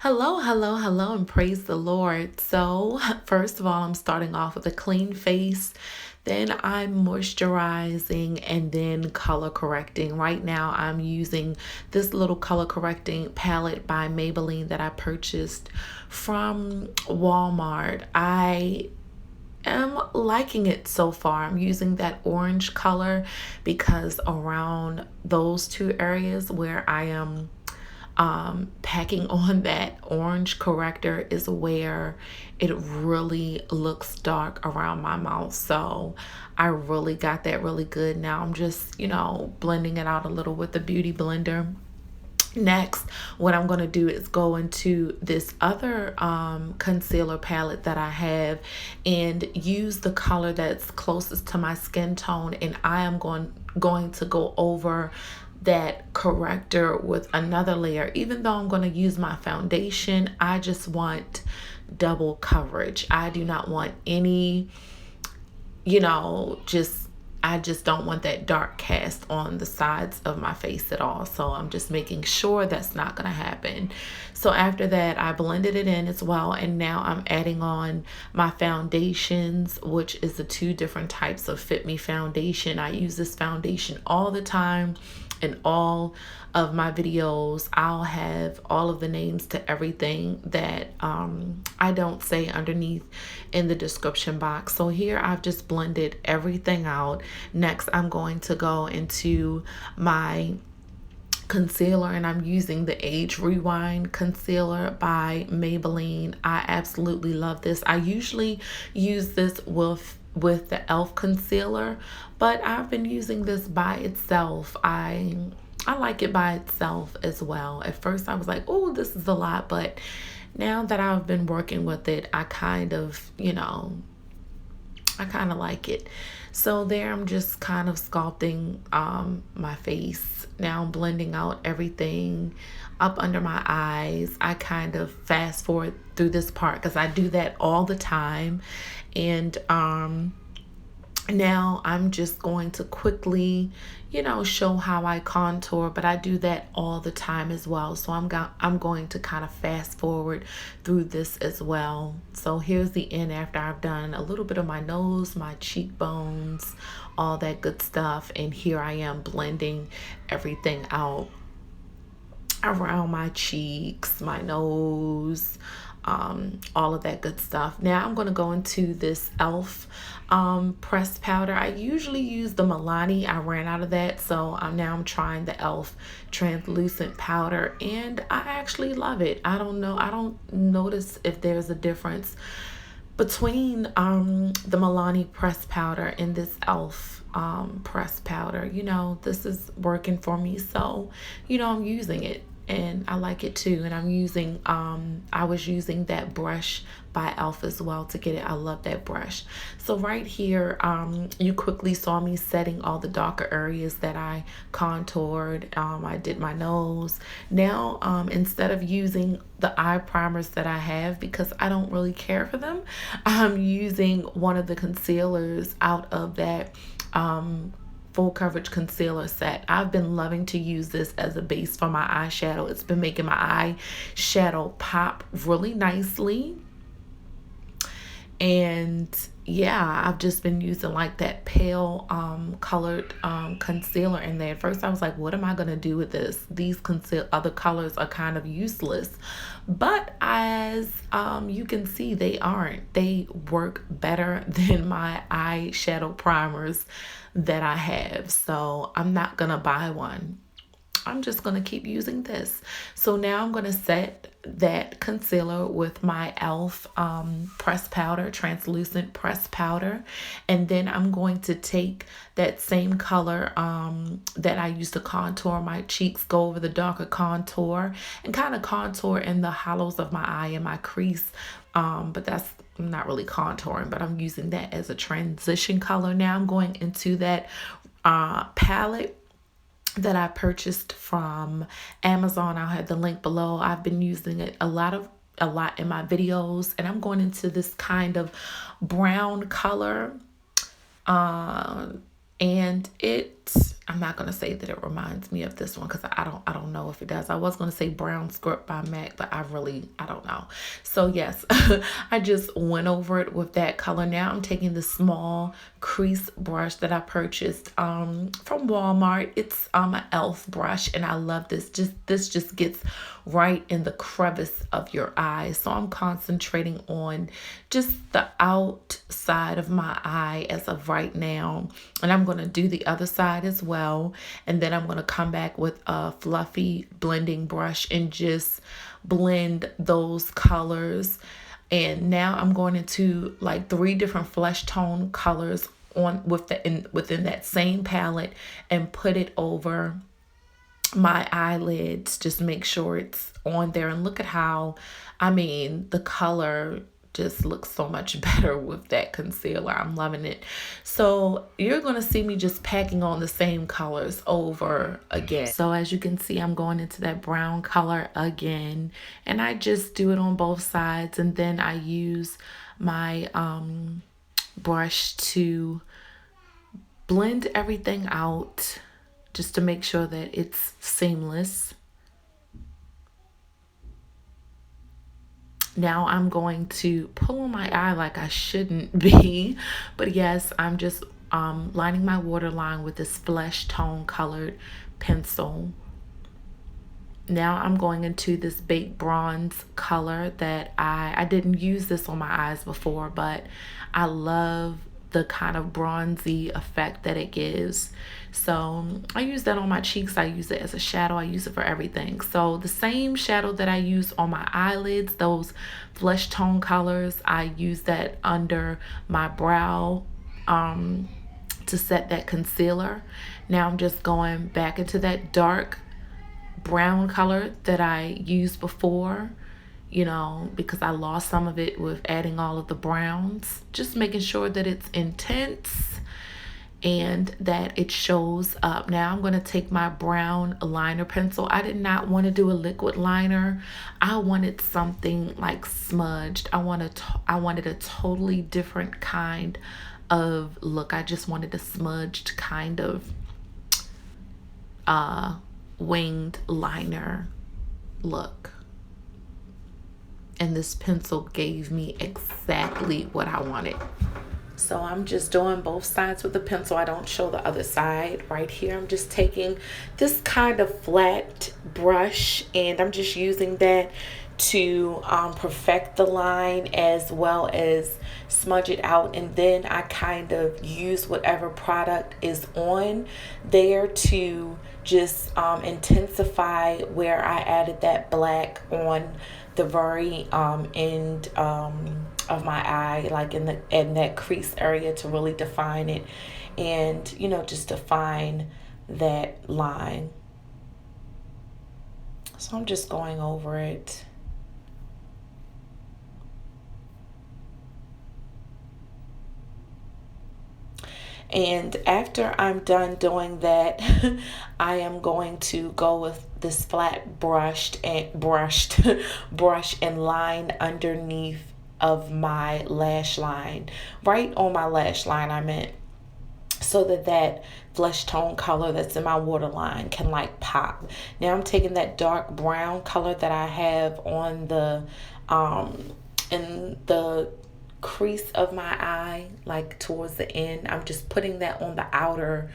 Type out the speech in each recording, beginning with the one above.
Hello, and praise the Lord. So, first of all, I'm starting off with a clean face, then I'm moisturizing, and then color correcting. Right now, I'm using this little color correcting palette by Maybelline that I purchased from Walmart. I am liking it so far. I'm using that orange color because around those two areas where I am packing on that orange corrector is where it really looks dark around my mouth. So I really got that really good. Now I'm just, blending it out a little with the beauty blender. Next, what I'm going to do is go into this other concealer palette that I have and use the color that's closest to my skin tone, and I am going to go over that corrector with another layer. Even though I'm going to use my foundation, I just want double coverage. I do not want any, I just don't want that dark cast on the sides of my face at all. So I'm just making sure that's not going to happen. So after that, I blended it in as well. And now I'm adding on my foundations, which is the two different types of Fit Me foundation. I use this foundation all the time. In all of my videos, I'll have all of the names to everything that I don't say underneath in the description box. So here I've just blended everything out. Next, I'm going to go into my concealer, and I'm using the Age Rewind concealer by Maybelline. I absolutely love this. I usually use this with the e.l.f. concealer, but I've been using this by itself. I like it by itself as well. At first I was like, oh, this is a lot, but now that I've been working with it, I kind of like it. So there, I'm just kind of sculpting my face. Now I'm blending out everything up under my eyes. I kind of fast forward through this part because I do that all the time. And now I'm just going to quickly, show how I contour, but I do that all the time as well. So I'm going to kind of fast forward through this as well. So here's the end after I've done a little bit of my nose, my cheekbones, all that good stuff. And here I am blending everything out around my cheeks, my nose, all of that good stuff. Now I'm going to go into this e.l.f. Pressed powder. I usually use the Milani. I ran out of that, so now I'm trying the e.l.f. translucent powder, and I actually love it. I don't notice if there's a difference between the Milani pressed powder and this e.l.f. Pressed powder. This is working for me, so I'm using it. And I like it too. And I'm using, I was using that brush by e.l.f. as well to get it. I love that brush. So right here, you quickly saw me setting all the darker areas that I contoured. I did my nose. Now, instead of using the eye primers that I have, because I don't really care for them, I'm using one of the concealers out of that, full coverage concealer set. I've been loving to use this as a base for my eyeshadow. It's been making my eyeshadow pop really nicely. And yeah, I've just been using like that pale colored concealer in there. At first I was like, what am I gonna do with this? These other colors are kind of useless. But as you can see, they aren't. They work better than my eyeshadow primers that I have. So I'm not gonna buy one. I'm just going to keep using this. So now I'm going to set that concealer with my e.l.f. Pressed powder, translucent pressed powder. And then I'm going to take that same color that I used to contour my cheeks, go over the darker contour, and kind of contour in the hollows of my eye and my crease. But that's not really contouring, but I'm using that as a transition color. Now I'm going into that palette that I purchased from Amazon. I'll have the link below. I've been using it a lot in my videos, and I'm going into this kind of brown color, and it I'm not going to say that it reminds me of this one because I don't know if it does. I was going to say Brown Script by MAC, but I don't know. So yes, I just went over it with that color. Now I'm taking the small crease brush that I purchased from Walmart. It's an e.l.f. brush, and I love this. This just gets right in the crevice of your eye. So I'm concentrating on just the outside of my eye as of right now. And I'm going to do the other side as well. And then I'm going to come back with a fluffy blending brush and just blend those colors. And now I'm going into like 3 different flesh tone colors within that same palette and put it over my eyelids. Just make sure it's on there, and look at how, I mean, the color just looks so much better with that concealer. I'm loving it. So you're going to see me just packing on the same colors over again. So as you can see, I'm going into that brown color again, and I just do it on both sides, and then I use my brush to blend everything out just to make sure that it's seamless. Now I'm going to pull on my eye like I shouldn't be, but yes, I'm just lining my waterline with this flesh tone colored pencil. Now I'm going into this baked bronze color that I didn't use this on my eyes before, but I love the kind of bronzy effect that it gives. So I use that on my cheeks. I use it as a shadow. I use it for everything. So the same shadow that I use on my eyelids, those flesh tone colors, I use that under my brow to set that concealer. Now I'm just going back into that dark brown color that I used before, you know, because I lost some of it with adding all of the browns. Just making sure that it's intense and that it shows up. Now I'm going to take my brown liner pencil. I did not want to do a liquid liner. I wanted something like smudged. I wanted a totally different kind of look. I just wanted a smudged kind of winged liner look. And this pencil gave me exactly what I wanted. So I'm just doing both sides with the pencil. I don't show the other side right here. I'm just taking this kind of flat brush, and I'm just using that to perfect the line as well as smudge it out. And then I kind of use whatever product is on there to just intensify where I added that black on the very end of my eye, like in that crease area, to really define it and, you know, just define that line. So I'm just going over it. And after I'm done doing that, I am going to go with this flat brushed brush and line underneath of my lash line, right on my lash line, I meant, so that flesh tone color that's in my waterline can like pop. Now I'm taking that dark brown color that I have on the in the crease of my eye, like towards the end. I'm just putting that on the outer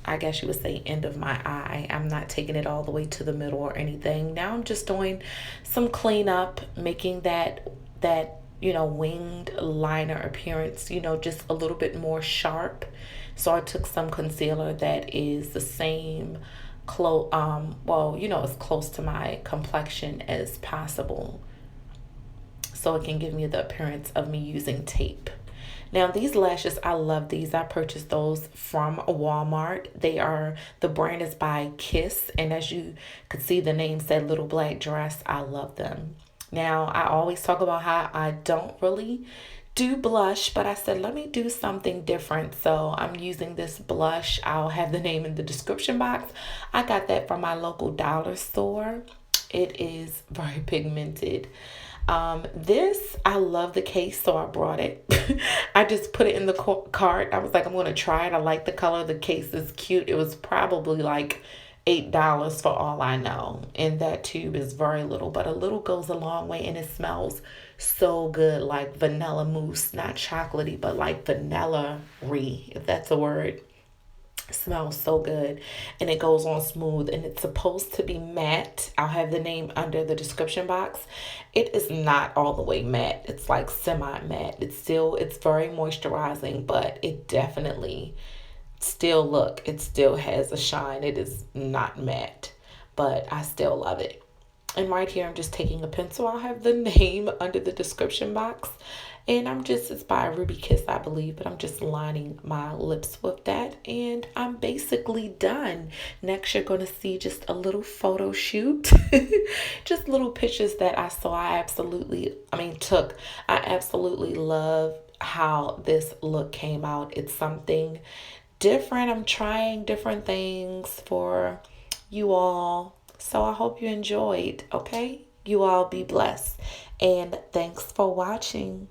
I guess you would say end of my eye. I'm not taking it all the way to the middle or anything. Now I'm just doing some cleanup, making that you know, winged liner appearance, you know, just a little bit more sharp. So I took some concealer that is the same well, you know, as close to my complexion as possible, so it can give me the appearance of me using tape. Now these lashes, I love these. I purchased those from Walmart. The brand is by Kiss, and as you could see, the name said Little Black Dress. I love them. Now I always talk about how I don't really do blush, but I said let me do something different. So I'm using this blush. I'll have the name in the description box. I got that from my local dollar store. It is very pigmented. This, I love the case, so I brought it. I just put it in the cart. I was like, I'm going to try it. I like the color. The case is cute. It was probably like $8 for all I know. And that tube is very little, but a little goes a long way, and it smells so good, like vanilla mousse, not chocolatey, but like vanilla-y, if that's a word. Smells so good, and it goes on smooth, and it's supposed to be matte. I'll have the name under the description box. It is not all the way matte. It's like semi matte. It's very moisturizing, but it definitely still it still has a shine. It is not matte, but I still love it. And right here, I'm just taking a pencil. I'll have the name under the description box. And it's by Ruby Kiss, I believe, but I'm just lining my lips with that. And I'm basically done. Next, you're going to see just a little photo shoot. Just little pictures that I saw. Took. I absolutely love how this look came out. It's something different. I'm trying different things for you all. So I hope you enjoyed, okay? You all be blessed. And thanks for watching.